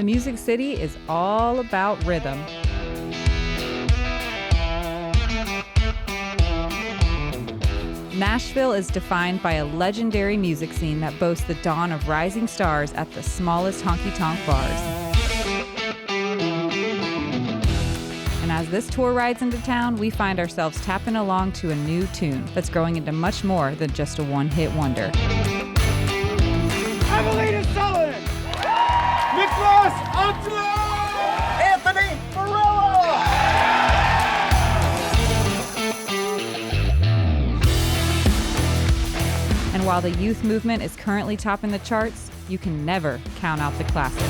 The Music City is all about rhythm. Nashville is defined by a legendary music scene that boasts the dawn of rising stars at the smallest honky-tonk bars. And as this tour rides into town, we find ourselves tapping along to a new tune that's growing into much more than just a one-hit wonder. Evelina Sullivan! Nicholas Otto! Anthony Varela! And while the youth movement is currently topping the charts, you can never count out the classics.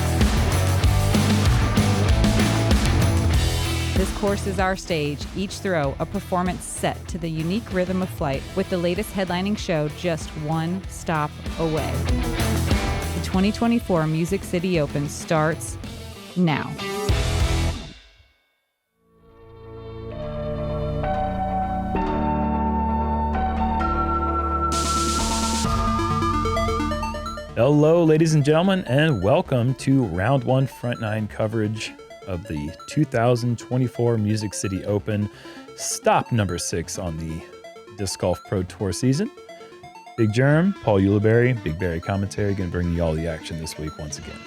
This course is our stage, each throw a performance set to the unique rhythm of flight, with the latest headlining show just one stop away. The 2024 Music City Open starts now. Hello, ladies and gentlemen, and welcome to Round 1 Front 9 coverage of the 2024 Music City Open, stop number 6 on the Disc Golf Pro Tour season. Big Jerm, Paul Ulibarri, BigBarri commentary, going to bring you all the action this week once again.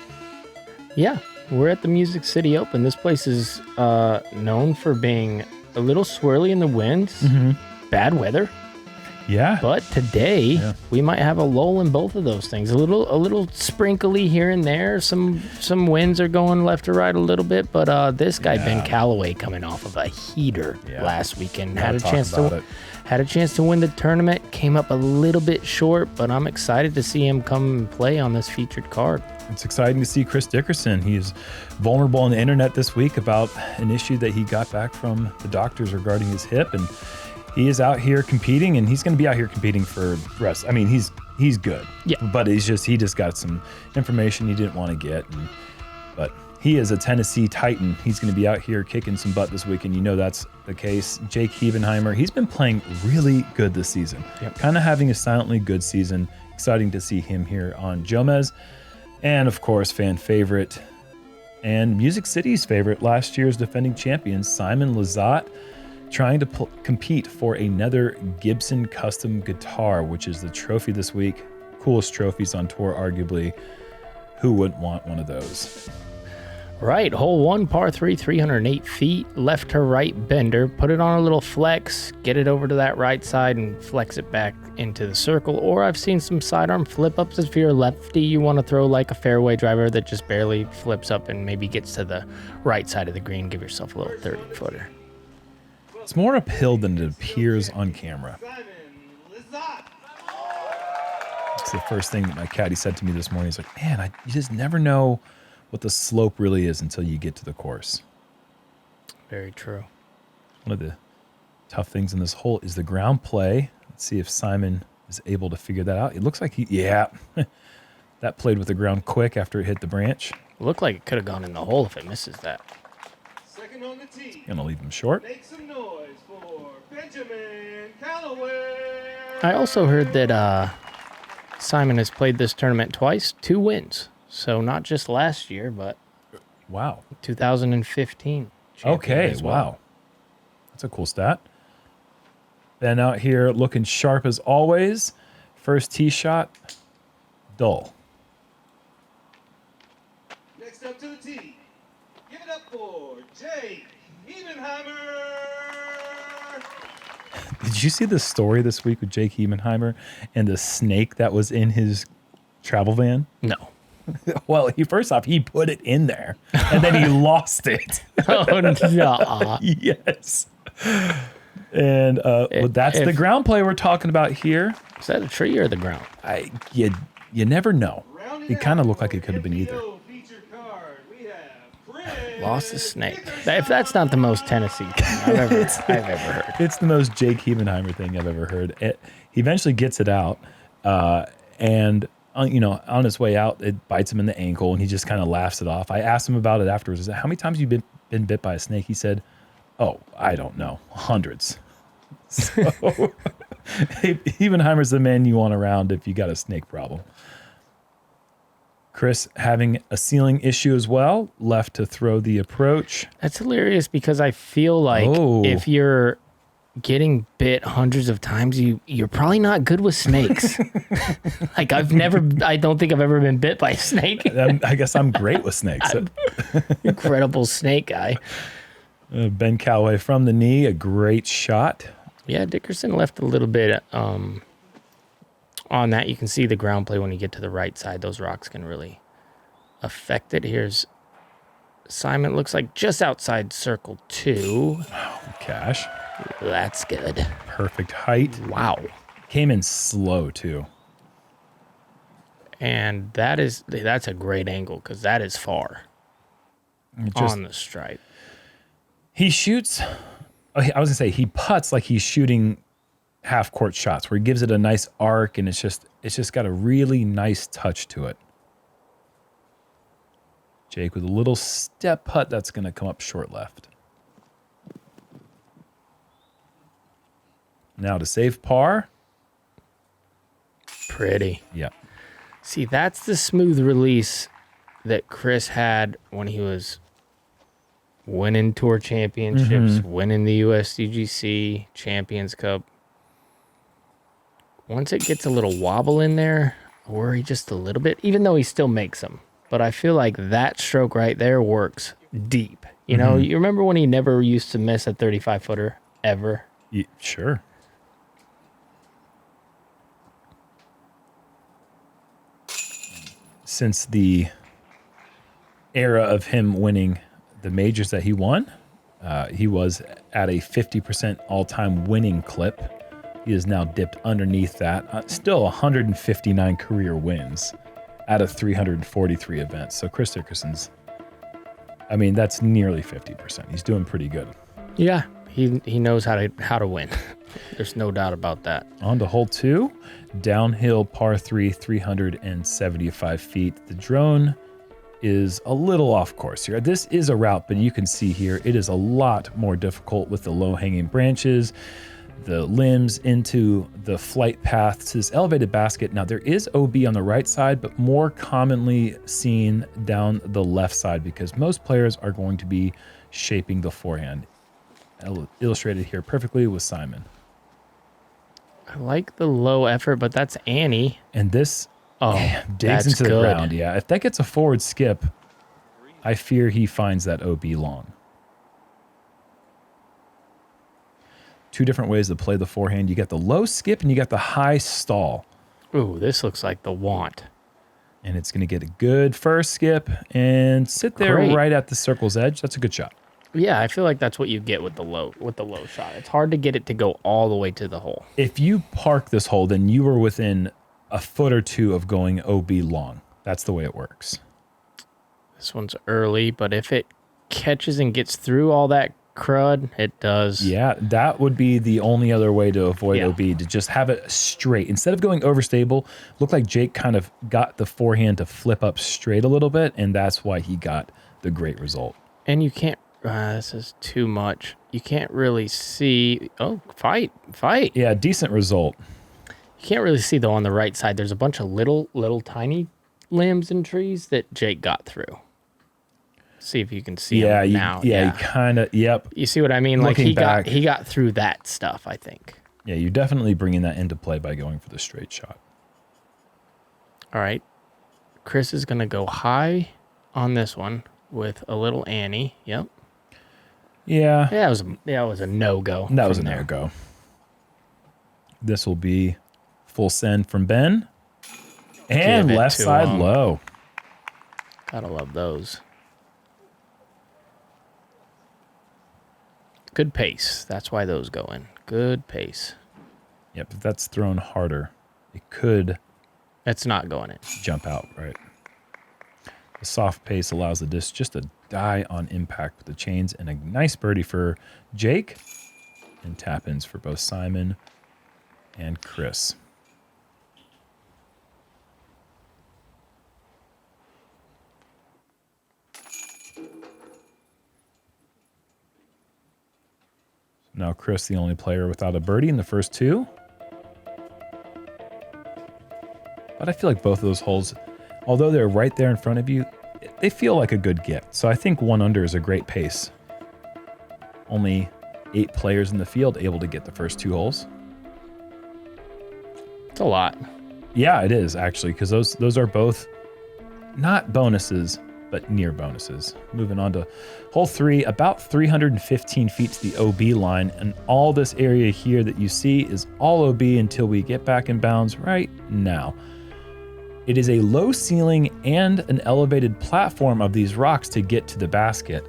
Yeah, we're at the Music City Open. This place is known for being a little swirly in the winds, bad weather. Yeah. But today we might have a lull in both of those things. A little sprinkly here and there. Some winds are going left or right a little bit. But this guy Ben Callaway coming off of a heater last weekend had a chance to win the tournament. Came up a little bit short, but I'm excited to see him come and play on this featured card. It's exciting to see Chris Dickerson. He's vulnerable on the internet this week about an issue that he got back from the doctors regarding his hip, and he is out here competing, and he's going to be out here competing for rest. I mean, he's good. Yeah. But he just got some information he didn't want to get. But he is a Tennessee Titan. He's going to be out here kicking some butt this week, and you know that's the case. Jake Hebenheimer, he's been playing really good this season. Yep. Kind of having a silently good season. Exciting to see him here on Jomez. And, of course, fan favorite and Music City's favorite, last year's defending champion, Simon Lizotte, trying to compete for another Gibson custom guitar, which is the trophy this week. Coolest trophies on tour, arguably. Who wouldn't want one of those? Right, hole 1, par 3, 308 feet, left to right bender. Put it on a little flex, get it over to that right side and flex it back into the circle. Or I've seen some sidearm flip ups. If you're a lefty, you want to throw like a fairway driver that just barely flips up and maybe gets to the right side of the green. Give yourself a little 30-footer. It's more uphill than it appears on camera. It's the first thing that my caddy said to me this morning. He's like, man, you just never know what the slope really is until you get to the course. Very true. One of the tough things in this hole is the ground play. Let's see if Simon is able to figure that out. It looks like that played with the ground quick after it hit the branch. It looked like it could have gone in the hole if it misses that. Second on the tee. Gonna leave him short. Make some noise for Benjamin Callaway. I also heard that Simon has played this tournament twice, 2 wins. So not just last year, but 2015. Okay, as well. Wow. That's a cool stat. Ben out here looking sharp as always. First tee shot, dull. Next up to the tee. Give it up for Jake Hebenheimer. Did you see the story this week with Jake Hebenheimer and the snake that was in his travel van? No. Well, first off, he put it in there, and then he lost it. Oh, no. Yes. And that's the ground play we're talking about here. Is that a tree or the ground? You never know. It kind of looked like it could have been either. Lost the snake. If that's not the most Tennessee thing I've ever heard. It's the most Jake Hebenheimer thing I've ever heard. He eventually gets it out, and on his way out, it bites him in the ankle, and he just kind of laughs it off. I asked him about it afterwards. I said, how many times have you been bit by a snake? He said, oh, I don't know, hundreds. So Hebenheimer's the man you want around if you got a snake problem. Chris having a ceiling issue as well, left to throw the approach. That's hilarious because I feel like if you're getting bit hundreds of times, you're probably not good with snakes. Like I don't think I've ever been bit by a snake. I guess I'm great with snakes. Incredible snake guy. Ben Callaway from the knee, a great shot. Yeah, Dickerson left a little bit on that. You can see the ground play when you get to the right side. Those rocks can really affect it. Here's Simon, looks like just outside circle 2. Cash. That's good. Perfect height. Wow. Came in slow too. And that's a great angle because that is far on the stripe. He shoots, I was going to say, he putts like he's shooting half-court shots where he gives it a nice arc, and it's just got a really nice touch to it. Jake with a little step putt that's going to come up short left. Now to save par. Pretty. Yeah. See, that's the smooth release that Chris had when he was winning tour championships, winning the USDGC Champions Cup. Once it gets a little wobble in there, I worry just a little bit, even though he still makes them. But I feel like that stroke right there works deep. You know, you remember when he never used to miss a 35-footer ever? Yeah, sure. Since the era of him winning the majors that he won, he was at a 50% all-time winning clip. He has now dipped underneath that. Still 159 career wins out of 343 events. So Chris Dickerson's, I mean, that's nearly 50%. He's doing pretty good. Yeah, he knows how to win. There's no doubt about that. On to hole 2, downhill par 3, 375 feet. The drone is a little off course here. This is a route, but you can see here it is a lot more difficult with the low-hanging branches, the limbs into the flight path to this elevated basket. Now there is OB on the right side, but more commonly seen down the left side because most players are going to be shaping the forehand. Illustrated here perfectly with Simon. I like the low effort, but that's Annie. And this digs that's into the good. ground. Yeah, if that gets a forward skip, I fear he finds that OB long. 2 different ways to play the forehand. You get the low skip and you got the high stall. Ooh, this looks like the want. And it's going to get a good first skip and sit there right at the circle's edge. That's a good shot. Yeah, I feel like that's what you get with the low shot. It's hard to get it to go all the way to the hole. If you park this hole, then you were within a foot or 2 of going OB long. That's the way it works. This one's early, but if it catches and gets through all that crud, it does. Yeah, that would be the only other way to avoid OB, to just have it straight. Instead of going overstable, looked like Jake kind of got the forehand to flip up straight a little bit, and that's why he got the great result. And you can't, this is too much. You can't really see, fight. Yeah, decent result. You can't really see, though, on the right side. There's a bunch of little tiny limbs and trees that Jake got through. See if you can see him now. Yeah, you kind of, yep. You see what I mean? Like he got through that stuff, I think. Yeah, you're definitely bringing that into play by going for the straight shot. All right. Chris is going to go high on this one with a little Annie. Yep. Yeah. Yeah, it was a no-go. That was a no-go. This will be full send from Ben. And left side low. Gotta love those. Good pace. That's why those go in. Good pace. Yep, if that's thrown harder, it could... It's not going in. Jump out, right. The soft pace allows the disc just to die on impact with the chains, and a nice birdie for Jake, and tap-ins for both Simon and Chris. Now Chris, the only player without a birdie in the first 2. But I feel like both of those holes, although they're right there in front of you, they feel like a good get. So I think 1 under is a great pace. Only 8 players in the field able to get the first 2 holes. It's a lot. Yeah, it is actually, because those are both not bonuses, but near bonuses. Moving on to hole 3, about 315 feet to the OB line, and all this area here that you see is all OB until we get back in bounds right now. It is a low ceiling and an elevated platform of these rocks to get to the basket.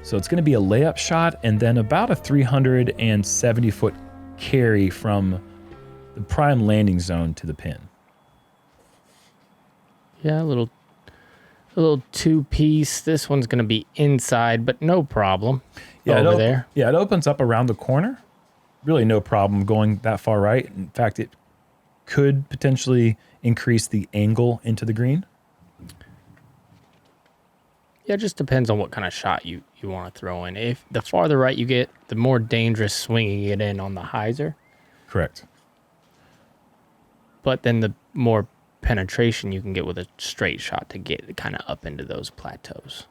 So it's going to be a layup shot and then about a 370-foot carry from the prime landing zone to the pin. Yeah, a little 2-piece. This one's going to be inside, but no problem. Yeah, over there. Yeah, it opens up around the corner. Really no problem going that far right. In fact, it could potentially increase the angle into the green. Yeah, it just depends on what kind of shot you want to throw in. If the farther right you get, the more dangerous swinging it in on the hyzer. Correct. But then the more penetration you can get with a straight shot to get kind of up into those plateaus.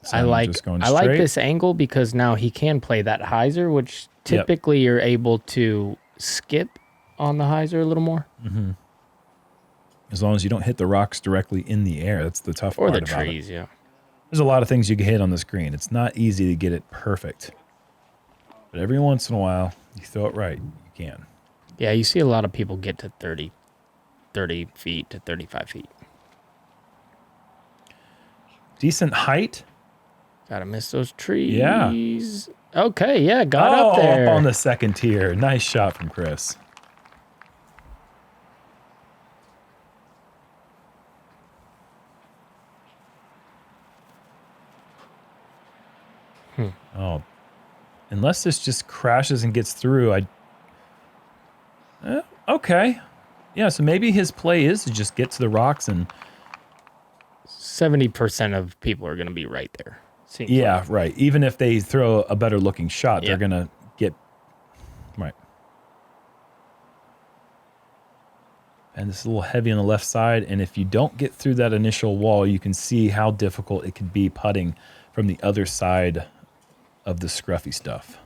So I like this angle because now he can play that hyzer, which typically you're able to skip on the hyzer a little more. Mm-hmm. As long as you don't hit the rocks directly in the air. That's the tough part about it. Or the trees, yeah. There's a lot of things you can hit on this green. It's not easy to get it perfect. But every once in a while, you throw it right, you can. Yeah, you see a lot of people get to 30 feet to 35 feet. Decent height. Gotta miss those trees. Yeah. Okay, yeah, got up there. Up on the second tier. Nice shot from Chris. Oh, unless this just crashes and gets through, okay. Yeah, so maybe his play is to just get to the rocks and... 70% of people are going to be right there. Yeah, like. Right. Even if they throw a better looking shot, they're going to get... Right. And it's a little heavy on the left side, and if you don't get through that initial wall, you can see how difficult it could be putting from the other side of the scruffy stuff.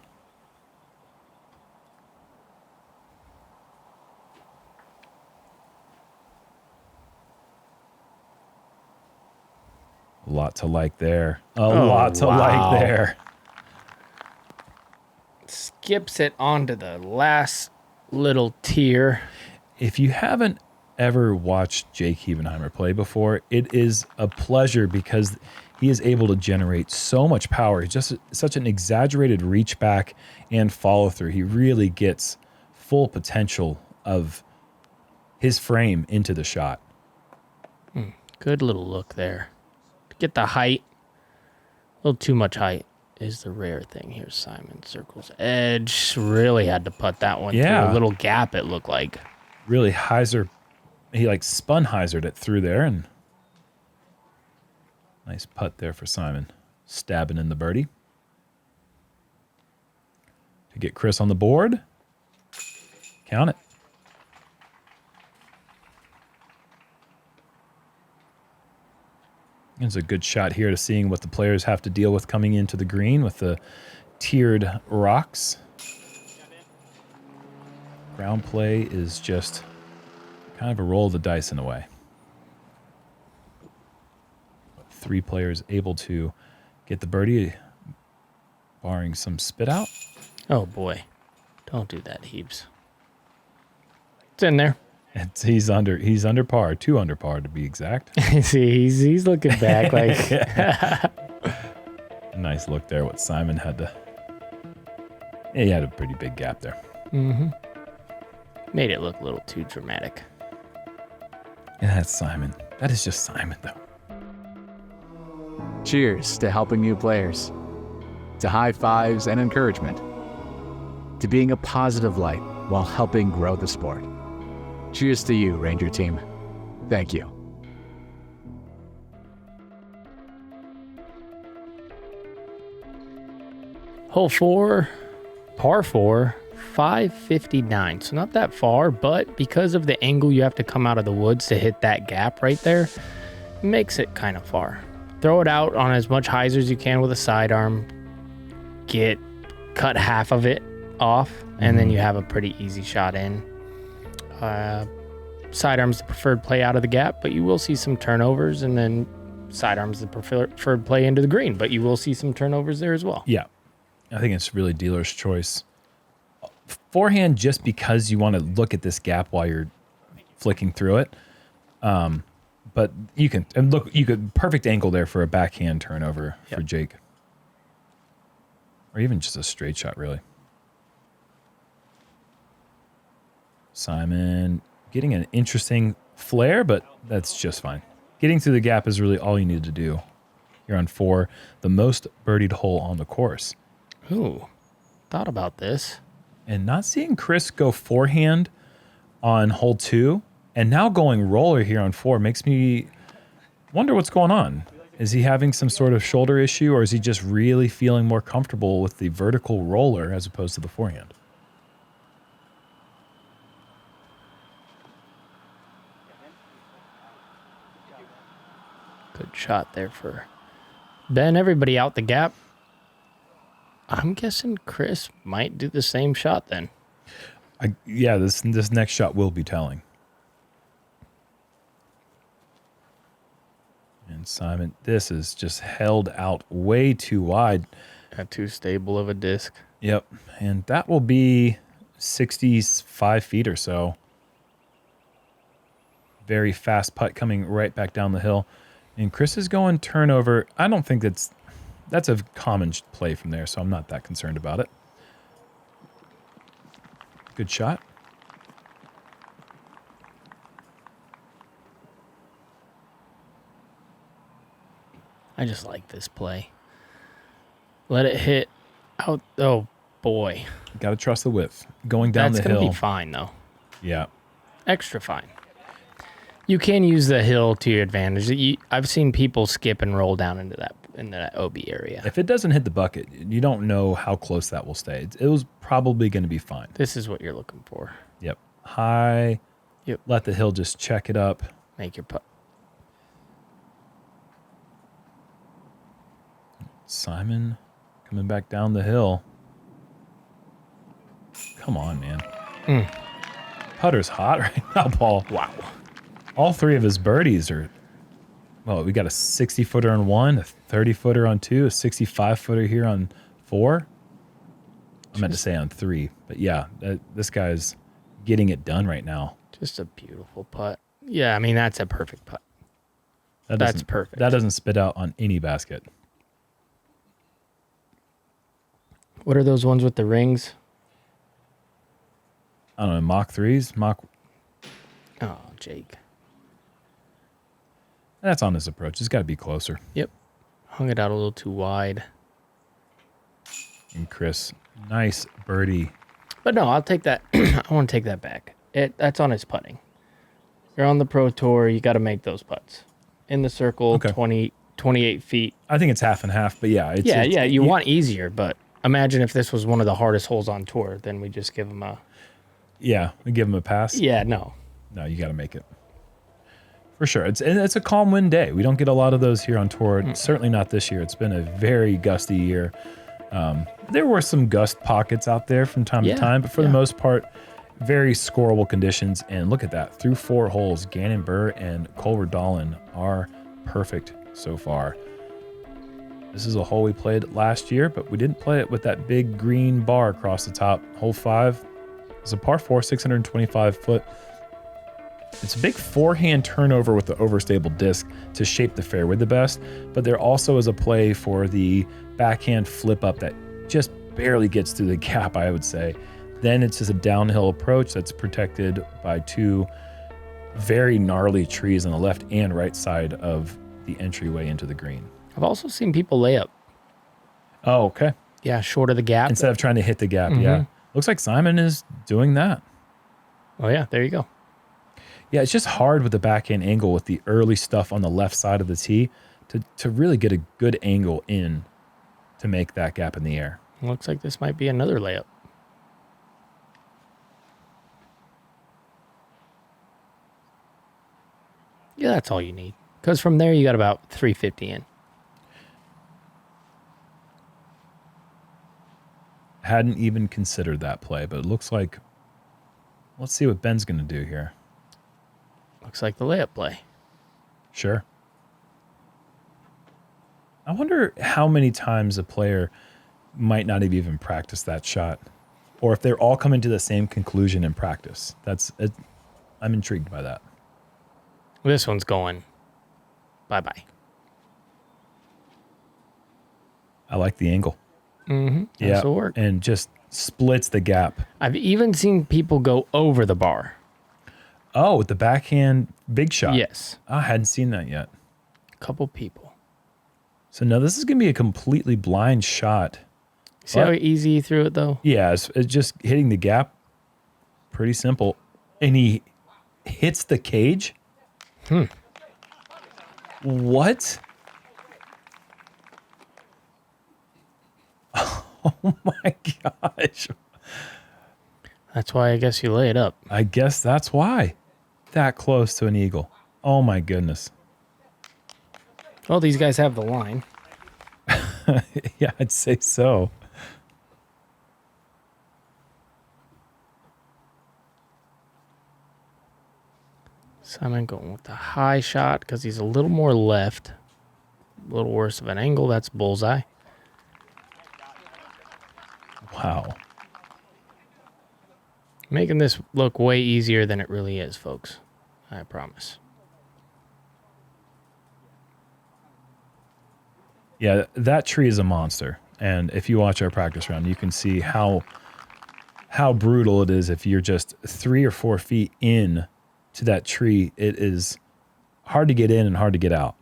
A lot to like there. A lot to like there. Skips it onto the last little tier. If you haven't ever watched Jake Hebenheimer play before, it is a pleasure because he is able to generate so much power. He's just such an exaggerated reach back and follow through. He really gets full potential of his frame into the shot. Good little look there. To get the height, a little too much height is the rare thing here. Simon circles edge. Really had to put that one through a little gap, it looked like. Really hyzer. He like spun hyzered it through there, and nice putt there for Simon. Stabbing in the birdie. To get Chris on the board. Count it. It's a good shot here to seeing what the players have to deal with coming into the green with the tiered rocks. Ground play is just kind of a roll of the dice in a way. 3 players able to get the birdie, barring some spit out. Oh boy, don't do that, Heaps. It's in there. He's under par, 2 under par to be exact. See, he's looking back like. Nice look there. What Simon had to. Yeah, he had a pretty big gap there. Mm-hmm. Made it look a little too dramatic. Yeah, that's Simon. That is just Simon, though. Cheers to helping new players, to high fives and encouragement, to being a positive light while helping grow the sport. Cheers to you, Ranger Team. Thank you. Hole 4, par 4, 559, so not that far, but because of the angle you have to come out of the woods to hit that gap right there, it makes it kind of far. Throw it out on as much hyzer as you can with a sidearm. Cut half of it off, and then you have a pretty easy shot in. Sidearm's the preferred play out of the gap, but you will see some turnovers, and then sidearm's the preferred play into the green, but you will see some turnovers there as well. Yeah, I think it's really dealer's choice. Forehand, just because you want to look at this gap while you're flicking through it. But you can, and look, you could perfect angle there for a backhand turnover for Jake. Or even just a straight shot, really. Simon getting an interesting flare, but that's just fine. Getting through the gap is really all you need to do. You're on 4, the most birdied hole on the course. Ooh, thought about this. And not seeing Chris go forehand on hole 2 and now going roller here on 4 makes me wonder what's going on. Is he having some sort of shoulder issue, or is he just really feeling more comfortable with the vertical roller as opposed to the forehand? Good shot there for Ben. Everybody out the gap. I'm guessing Chris might do the same shot then. Yeah, this next shot will be telling. And Simon, this is just held out way too wide. Got too stable of a disc. Yep, and that will be 65 feet or so. Very fast putt coming right back down the hill. And Chris is going turnover. I don't think that's a common play from there, so I'm not that concerned about it. Good shot. I just like this play. Let it hit out. Oh, boy. Got to trust the width. Going down the hill. That's going to be fine, though. Yeah. Extra fine. You can use the hill to your advantage. I've seen people skip and roll down into that OB area. If it doesn't hit the bucket, you don't know how close that will stay. It was probably going to be fine. This is what you're looking for. Yep. High. Yep. Let the hill just check it up. Make your putt. Simon coming back down the hill. Come on, man. Putter's hot right now, Paul. Wow. All 3 of his birdies are, well, we got a 60-footer on 1, a 30-footer on 2, a 65-footer here on 4. I meant to say on 3, but yeah, this guy's getting it done right now. Just a beautiful putt. Yeah, I mean, that's a perfect putt. That's perfect. That doesn't spit out on any basket. What are those ones with the rings? I don't know, Mach 3s? Oh, Jake. That's on his approach. It's got to be closer. Yep. Hung it out a little too wide. And Chris, nice birdie. But no, I'll take that. I want to take that back. That's on his putting. You're on the Pro Tour. You got to make those putts. In the circle, Okay. 28 feet. I think it's half and half, but yeah. You want easier, but imagine if this was one of the hardest holes on tour, then we just give him a... Yeah, we give him a pass. Yeah, no. No, you got to make it. For sure. It's a calm wind day. We don't get a lot of those here on tour. Certainly not this year. It's been a very gusty year. There were some gust pockets out there from time to time, but for the most part, very scoreable conditions. And look at that. Through 4 holes, Gannon Burr and Culver Dolan are perfect so far. This is a hole we played last year, but we didn't play it with that big green bar across the top. Hole 5 is a par 4, 625 foot. It's a big forehand turnover with the overstable disc to shape the fairway the best, but there also is a play for the backhand flip up that just barely gets through the gap, I would say. Then it's just a downhill approach that's protected by 2 very gnarly trees on the left and right side of the entryway into the green. I've also seen people lay up. Oh, okay. Yeah, short of the gap. Instead of trying to hit the gap, yeah. Looks like Simon is doing that. Oh, yeah, there you go. Yeah, it's just hard with the backhand angle with the early stuff on the left side of the tee to really get a good angle in to make that gap in the air. Looks like this might be another layup. Yeah, that's all you need. Because from there, you got about 350 in. Hadn't even considered that play, but it looks like, let's see what Ben's going to do here. Looks like the layup play. Sure. I wonder how many times a player might not have even practiced that shot, or if they're all coming to the same conclusion in practice. I'm intrigued by that. This one's going bye-bye. I like the angle. Mm-hmm. Yeah, This'll work. and just splits the gap. I've even seen people go over the bar. Oh, with the backhand big shot. Yes. I hadn't seen that yet. A couple people. So now this is going to be a completely blind shot. See how easy he threw it, though? Yeah, it's just hitting the gap. Pretty simple. And he hits the cage. What? Oh my gosh. That's why I guess you lay it up. I guess that's why. That close to an eagle. Oh my goodness. Well, these guys have the line. Yeah, I'd say so. Simon going with the high shot because he's a little more left. A little worse of an angle. That's bullseye. Wow. Making this look way easier than it really is, folks. I promise. Yeah, that tree is a monster. And if you watch our practice round, you can see how brutal it is if you're just 3 or 4 feet in to that tree. It is hard to get in and hard to get out.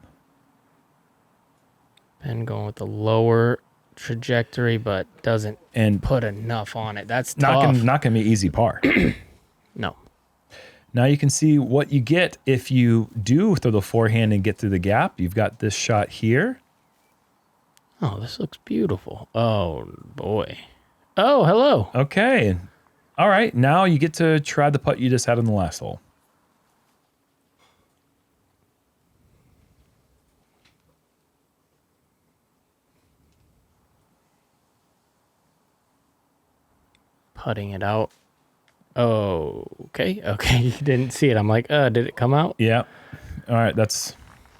Ben going with the lower trajectory, but doesn't put enough on it. That's tough. Not gonna be easy par. No. Now you can see what you get if you do throw the forehand and get through the gap. You've got this shot here. Oh, this looks beautiful. Oh, boy. Oh, hello. Okay. All right. Now you get to try the putt you just had in the last hole. Putting it out. Oh, okay. Okay. You didn't see it. I'm like, did it come out? Yeah. All right. That's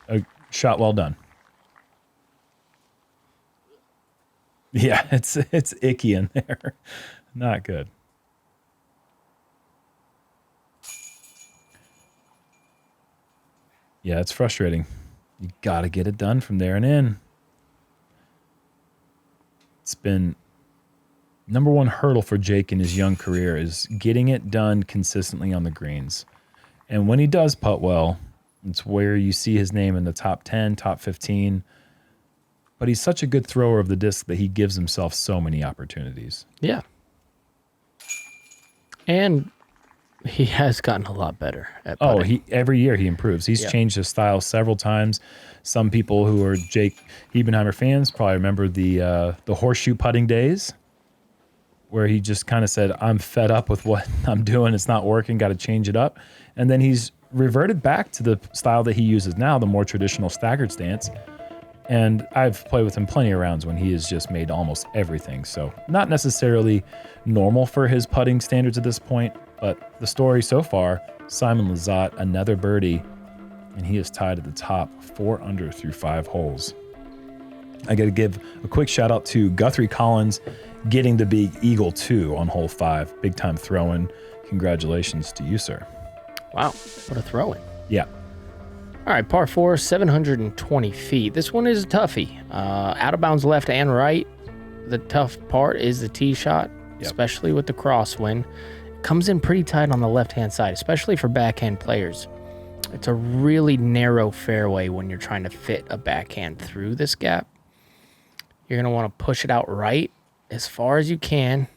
a shot well done. Yeah, it's icky in there. Not good. Yeah, it's frustrating. You got to get it done from there and in. It's been number one hurdle for Jake in his young career is getting it done consistently on the greens. And when he does putt well, it's where you see his name in the top 10, top 15. But he's such a good thrower of the disc that he gives himself so many opportunities. Yeah. And he has gotten a lot better at putting. Every year he improves. He's changed his style several times. Some people who are Jake Hebenheimer fans probably remember the horseshoe putting days where he just kind of said, I'm fed up with what I'm doing. It's not working. Got to change it up. And then he's reverted back to the style that he uses now, the more traditional staggered stance. And I've played with him plenty of rounds when he has just made almost everything. So not necessarily normal for his putting standards at this point, but the story so far, Simon Lizotte, another birdie, and he is tied at the top, 4 under through 5 holes. I got to give a quick shout out to Guthrie Collins getting the big eagle 2 on hole 5. Big time throw-in. Congratulations to you, sir. Wow, what a throw-in. Yeah. All right, par 4, 720 feet. This one is a toughie. Out of bounds left and right. The tough part is the tee shot, especially with the crosswind. It comes in pretty tight on the left-hand side, especially for backhand players. It's a really narrow fairway when you're trying to fit a backhand through this gap. You're going to want to push it out right as far as you can.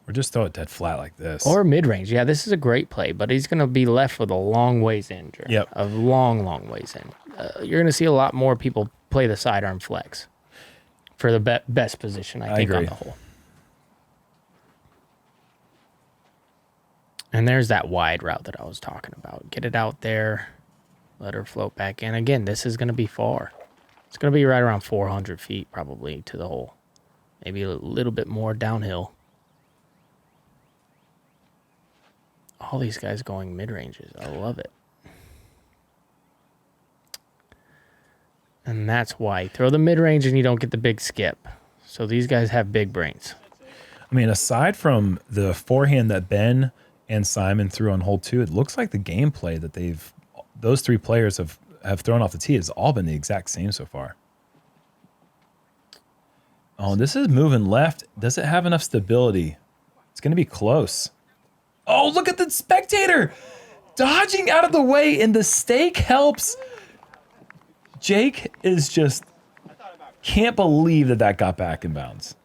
Or just throw it dead flat like this. Or mid-range. Yeah, this is a great play, but he's going to be left with a long ways in, Jerm. Yep. A long, long ways in. You're going to see a lot more people play the sidearm flex for the best position, I think, agree. on the hole. And there's that wide route that I was talking about. Get it out there. Let her float back in. Again, this is going to be far. It's going to be right around 400 feet probably to the hole. Maybe a little bit more downhill. All these guys going mid-ranges. I love it. And that's why. Throw the mid-range and you don't get the big skip. So these guys have big brains. I mean, aside from the forehand that Ben and Simon threw on hole 2, it looks like the gameplay that those 3 players have thrown off the tee has all been the exact same so far. Oh, this is moving left. Does it have enough stability? It's going to be close. Oh, look at the spectator dodging out of the way, and the stake helps. Jake is just can't believe that got back in bounds.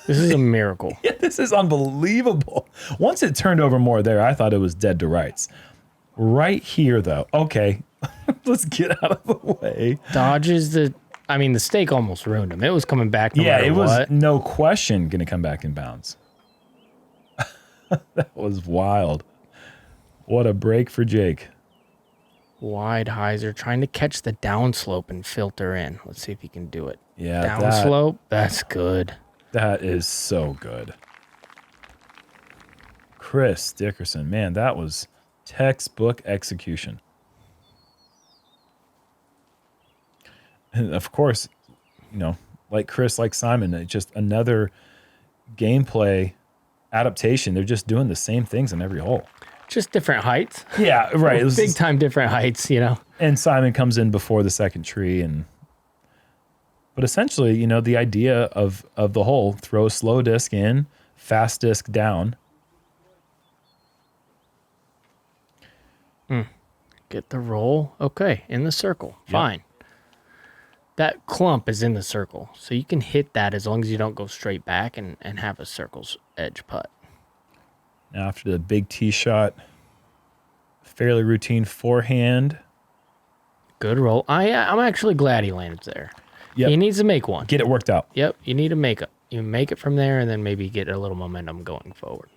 This is a miracle. Yeah, this is unbelievable. Once it turned over more there, I thought it was dead to rights. Right here, though. Okay, let's get out of the way. Dodges the stake almost ruined him. It was coming back no matter it was what. no question going to come back in bounds. That was wild. What a break for Jake. Wide hyzer, trying to catch the downslope and filter in. Let's see if he can do it. Yeah, downslope, that's good. That is so good. Chris Dickerson, man, that was textbook execution. And of course, like Chris, like Simon, it's just another gameplay adaptation. They're just doing the same things on every hole. Just different heights. Yeah, right. It was big time different heights, And Simon comes in before the second tree, but essentially, the idea of the hole: throw a slow disc in, fast disc down. Get the roll. Okay, in the circle. Yep. Fine. That clump is in the circle, so you can hit that as long as you don't go straight back and have a circle's edge putt. Now after the big tee shot, fairly routine forehand. Good roll. I'm actually glad he landed there. Yep. He needs to make one. Get it worked out. Yep, you need to make it. You make it from there and then maybe get a little momentum going forward.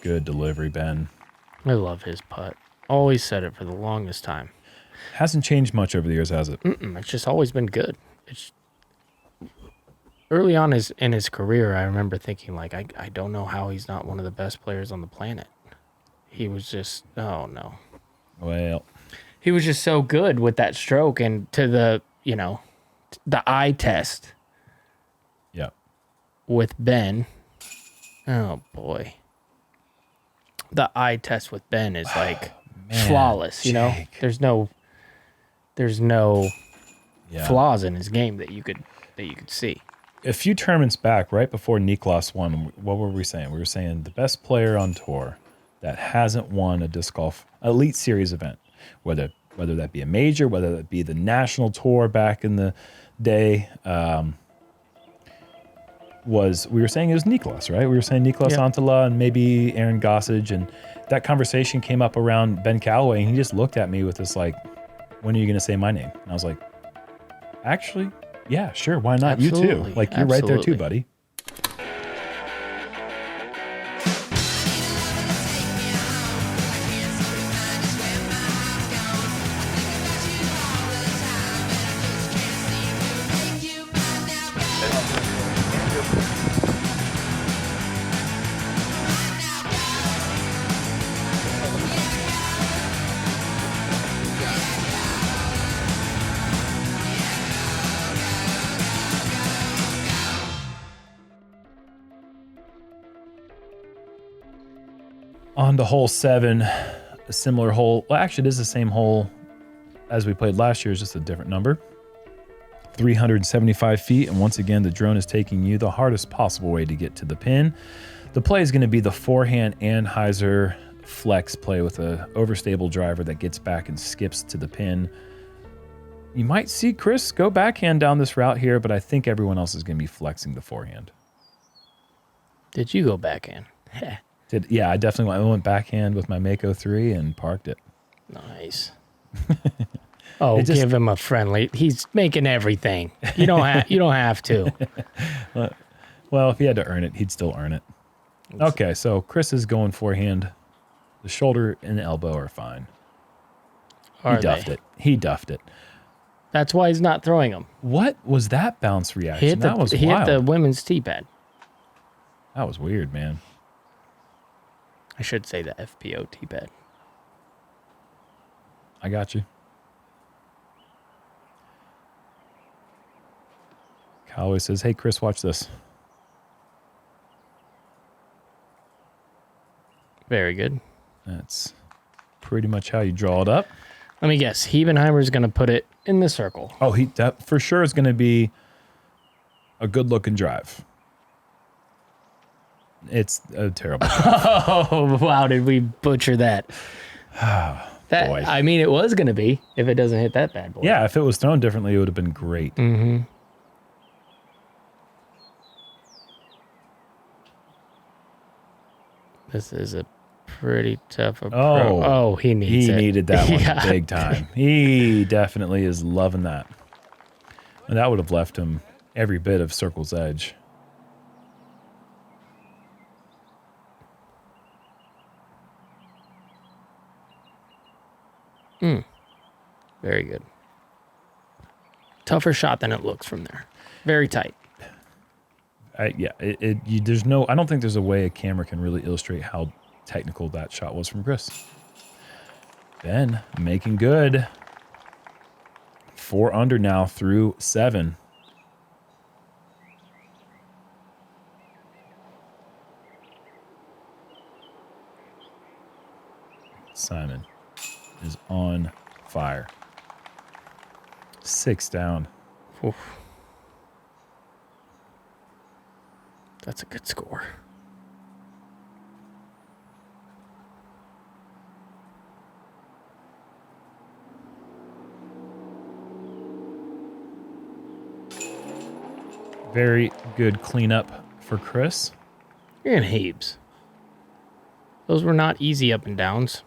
Good delivery, Ben. I love his putt. Always said it for the longest time. Hasn't changed much over the years, has it? It's just always been good. It's early on in his career, I remember thinking, like, I don't know how he's not one of the best players on the planet. He was just, oh, no. Well. He was just so good with that stroke, and to the eye test. Yeah. With Ben. Oh, boy. The eye test with Ben is like flawless, Jake. There's no flaws in his game that you could see. A few tournaments back, right before Niklas won, what were we saying? We were saying the best player on tour that hasn't won a disc golf elite series event, whether that be a major, whether that be the national tour back in the day, we were saying it was Niklas, right? We were saying Niklas Antala and maybe Aaron Gossage, and that conversation came up around Ben Callaway, and he just looked at me with this like, when are you going to say my name? And I was like, actually, yeah, sure, why not? Absolutely. You too. Like, you're right there too, buddy. On to hole 7, a similar hole. Well, actually, it is the same hole as we played last year, it's just a different number. 375 feet, and once again, the drone is taking you the hardest possible way to get to the pin. The play is going to be the forehand and hyzer flex play with a overstable driver that gets back and skips to the pin. You might see Chris go backhand down this route here, but I think everyone else is going to be flexing the forehand. Did you go backhand? Yeah, I definitely went backhand with my Mako 3 and parked it. Nice. Give him a friendly. He's making everything. You don't have to. Well, if he had to earn it, he'd still earn it. Okay, so Chris is going forehand. The shoulder and the elbow are fine. He duffed it. That's why he's not throwing them. What was that bounce reaction? He hit the women's tee pad. That was weird, man. I should say the FPO tee pad. I got you. Callaway says, hey, Chris, watch this. Very good. That's pretty much how you draw it up. Let me guess. Hebenheimer is going to put it in the circle. Oh, that for sure is going to be a good-looking drive. It's a terrible drive. Oh, wow, did we butcher that? Boy. I mean, it was going to be if it doesn't hit that bad boy. Yeah, if it was thrown differently, it would have been great. Mm-hmm. This is a pretty tough approach. Oh, he needs it. He needed that one big time. He definitely is loving that. And that would have left him every bit of circle's edge. Very good. Tougher shot than it looks from there. Very tight. There's no. I don't think there's a way a camera can really illustrate how technical that shot was from Chris. Ben making good. 4 under now through 7. Simon is on fire. 6 down. Oof. That's a good score. Very good cleanup for Chris. You're in Habes. Those were not easy up and downs.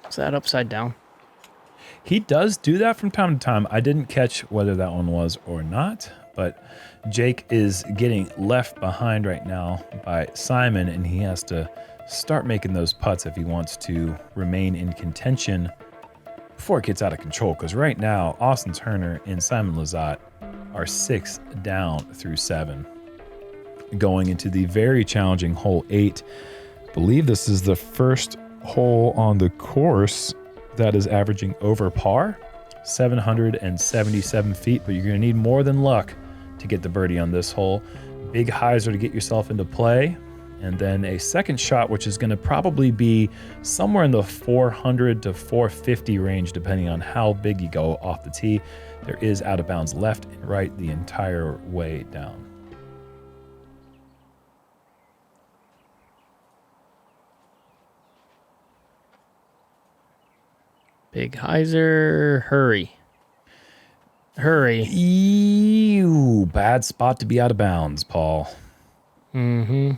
Is that upside down? He does do that from time to time. I didn't catch whether that one was or not, but Jake is getting left behind right now by Simon, and he has to start making those putts if he wants to remain in contention before it gets out of control. Because right now, Austin Turner and Simon Lizotte are 6 down through 7. Going into the very challenging hole 8. I believe this is the first hole on the course that is averaging over par, 777 feet, but you're going to need more than luck to get the birdie on this hole. Big hyzer to get yourself into play, and then a second shot, which is going to probably be somewhere in the 400 to 450 range, depending on how big you go off the tee. There is out of bounds left and right the entire way down. Big hyzer, hurry. Hurry. Ew, bad spot to be out of bounds, Paul. Mm-hmm.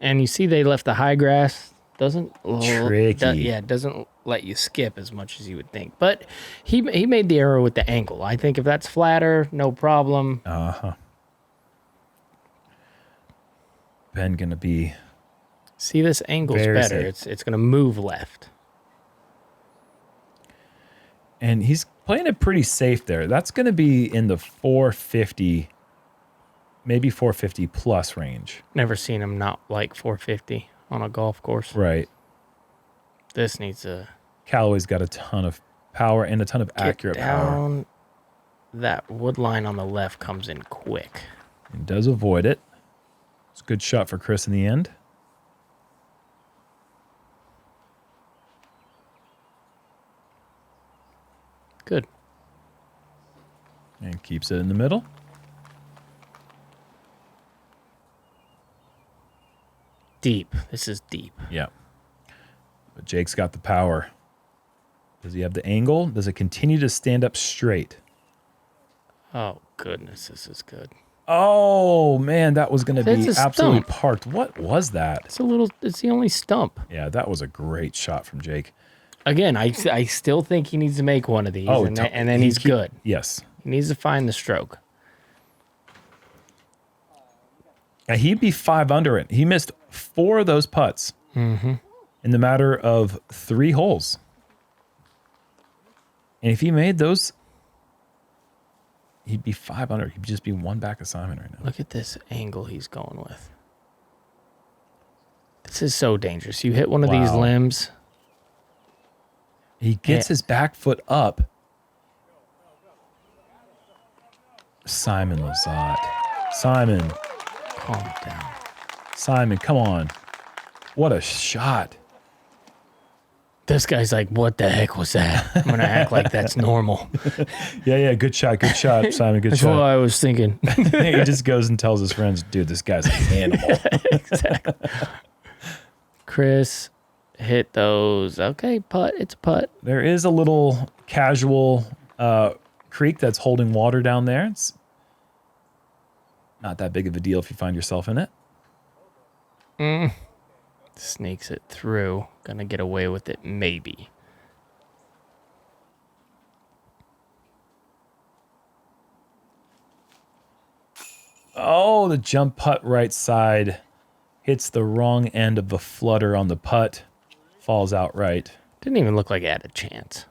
And you see they left the high grass. Doesn't tricky. It doesn't let you skip as much as you would think. But he made the error with the ankle. I think if that's flatter, no problem. Uh-huh. Ben gonna be. See, this angle's better. Safe. It's gonna move left. And he's playing it pretty safe there. That's going to be in the 450, maybe 450 plus range. Never seen him not like 450 on a golf course. Right. This needs a... Callaway's got a ton of power and a ton of accurate power. That wood line on the left comes in quick. He does avoid it. It's a good shot for Chris in the end. Good. And keeps it in the middle. Deep. This is deep. Yeah. But Jake's got the power. Does he have the angle? Does it continue to stand up straight? Oh, goodness. This is good. Oh, man, that was going to be absolutely stump. parked. What was that? It's the only stump. Yeah, that was a great shot from Jake. Again, I still think he needs to make one of these, and then he's good. Yes. He needs to find the stroke. And he'd be 5 under it. He missed 4 of those putts in the matter of 3 holes. And if he made those, he'd be 5 under. He'd just be 1 back of Simon right now. Look at this angle he's going with. This is so dangerous. You hit one of these limbs. He gets his back foot up. Simon Lizotte. Simon. Calm down. Simon, come on. What a shot. This guy's like, what the heck was that? I'm going to act like that's normal. Yeah, good shot, Simon, good That's shot. what I was thinking. He just goes and tells his friends, dude, this guy's an animal. Exactly. Chris, hit those. Okay, putt. It's a putt. There is a little casual creek that's holding water down there. It's not that big of a deal if you find yourself in it. Sneaks it through. Gonna get away with it, maybe. Oh, the jump putt right side hits the wrong end of the flutter on the putt. Falls out right. Didn't even look like it had a chance.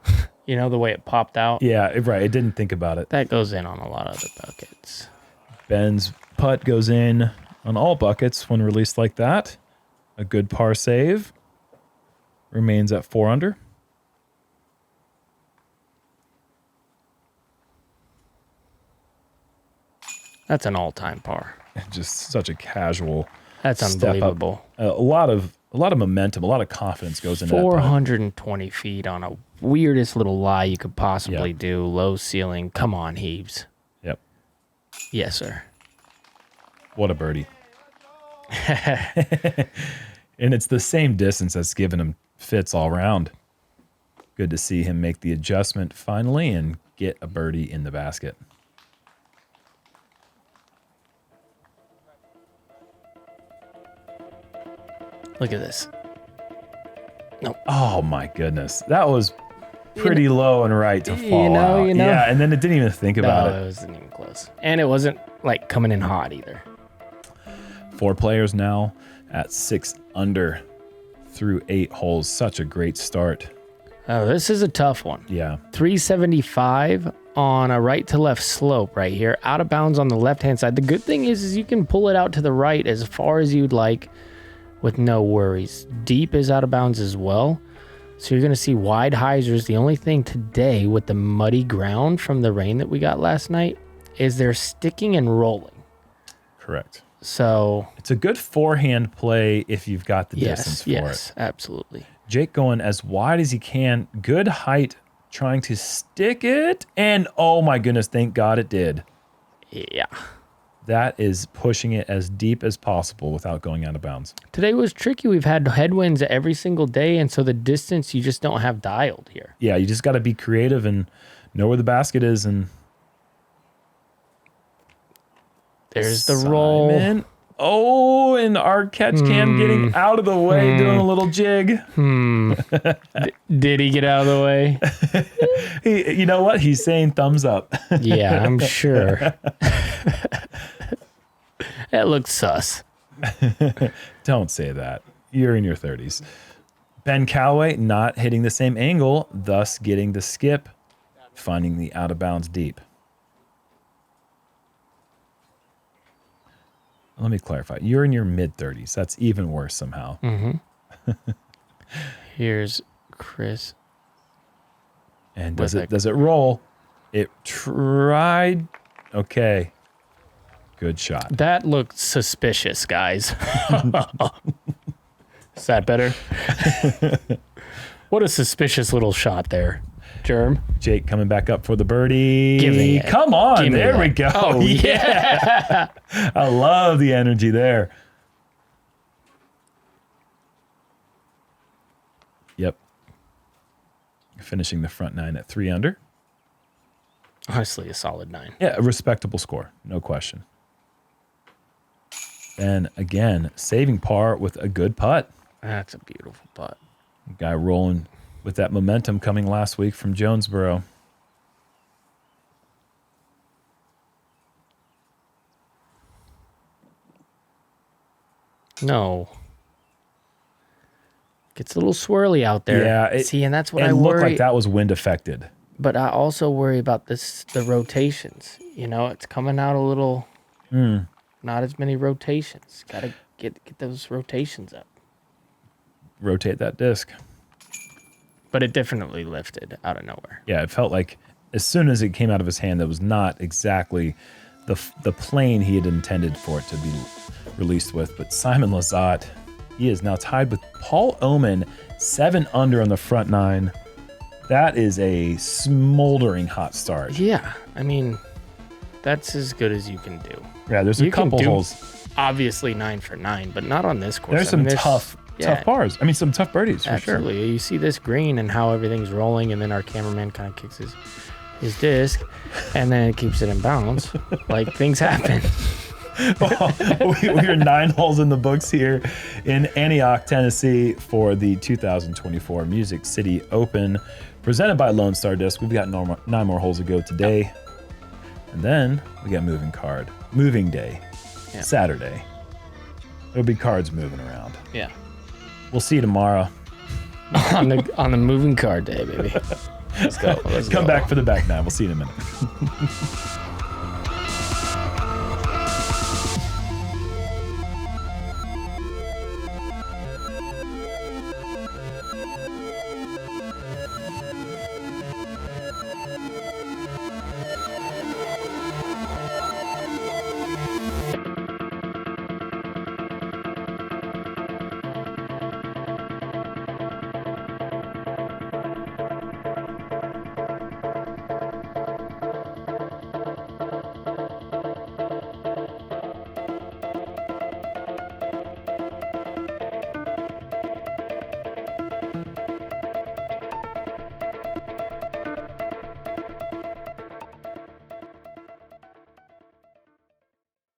You know, the way it popped out? Yeah, right. It didn't think about it. That goes in on a lot of other buckets. Ben's putt goes in on all buckets when released like that. A good par save. Remains at 4 under. That's an all-time par. Just such a casual. That's step up. unbelievable. A lot of momentum, a lot of confidence goes into that putt. 420 feet on a weirdest little lie you could possibly do. Low ceiling. Come on, Heaves. Yep. Yes, sir. What a birdie. And it's the same distance that's given him fits all around. Good to see him make the adjustment finally and get a birdie in the basket. Look at this. Nope. Oh my goodness. That was pretty low and right to fall out. You know. Yeah, and then it didn't even think about it wasn't even close. And it wasn't like coming in hot either. 4 players now at 6 under through 8 holes. Such a great start. Oh, this is a tough one. Yeah. 375 on a right to left slope right here. Out of bounds on the left-hand side. The good thing is you can pull it out to the right as far as you'd like with no worries. Deep is out of bounds as well. So you're going to see wide hyzers. The only thing today with the muddy ground from the rain that we got last night is they're sticking and rolling. Correct. So it's a good forehand play if you've got the distance for it. Yes, absolutely. Jake going as wide as he can. Good height, trying to stick it. And oh my goodness, thank God it did. Yeah. That is pushing it as deep as possible without going out of bounds. Today was tricky. We've had headwinds every single day, and so the distance you just don't have dialed here. Yeah, you just got to be creative and know where the basket is. And there's the roll. Oh, and our catch cam getting out of the way, doing a little jig. Did he get out of the way? You know what? He's saying thumbs up. Yeah, I'm sure. That looks sus. Don't say that. You're in your 30s. Ben Callaway not hitting the same angle, thus getting the skip, finding the out of bounds deep. Let me clarify. You're in your mid-30s. That's even worse somehow. Here's Chris. And does it roll? It tried. Okay. Good shot. That looked suspicious, guys. Is that better? What a suspicious little shot there. Jerm. Jake coming back up for the birdie. Give me it. Come on. Give me There we that. go. Oh, yeah. I love the energy there. Yep. Finishing the front 9 at 3 under. Honestly, a solid 9. Yeah, a respectable score. No question. And again, saving par with a good putt. That's a beautiful putt. Guy rolling with that momentum coming last week from JomezPro. No. Gets a little swirly out there. Yeah. See, and that's what it I looked worry. like that was wind affected. But I also worry about the rotations. You know, it's coming out a little, not as many rotations. Got to get those rotations up. Rotate that disc. But it definitely lifted out of nowhere. Yeah, it felt like as soon as it came out of his hand, that was not exactly the plane he had intended for it to be released with. But Simon Lizotte, he is now tied with Paul Oman, 7 under on the front 9. That is a smoldering hot start. Yeah, I mean, that's as good as you can do. Yeah, there's a couple holes. Obviously 9 for 9, but not on this course. There's some tough pars. I mean, some tough birdies for sure. Absolutely. You see this green and how everything's rolling, and then our cameraman kind of kicks his disc, and then it keeps it in bounds. Like, things happen. We are 9 holes in the books here in Antioch, Tennessee for the 2024 Music City Open presented by Lone Star Disc. We've got 9 more holes to go today. And then we got moving day, Saturday. There'll be cards moving around. Yeah. We'll see you tomorrow. on the moving card day, baby. Let's go. Come back for the back nine. We'll see you in a minute.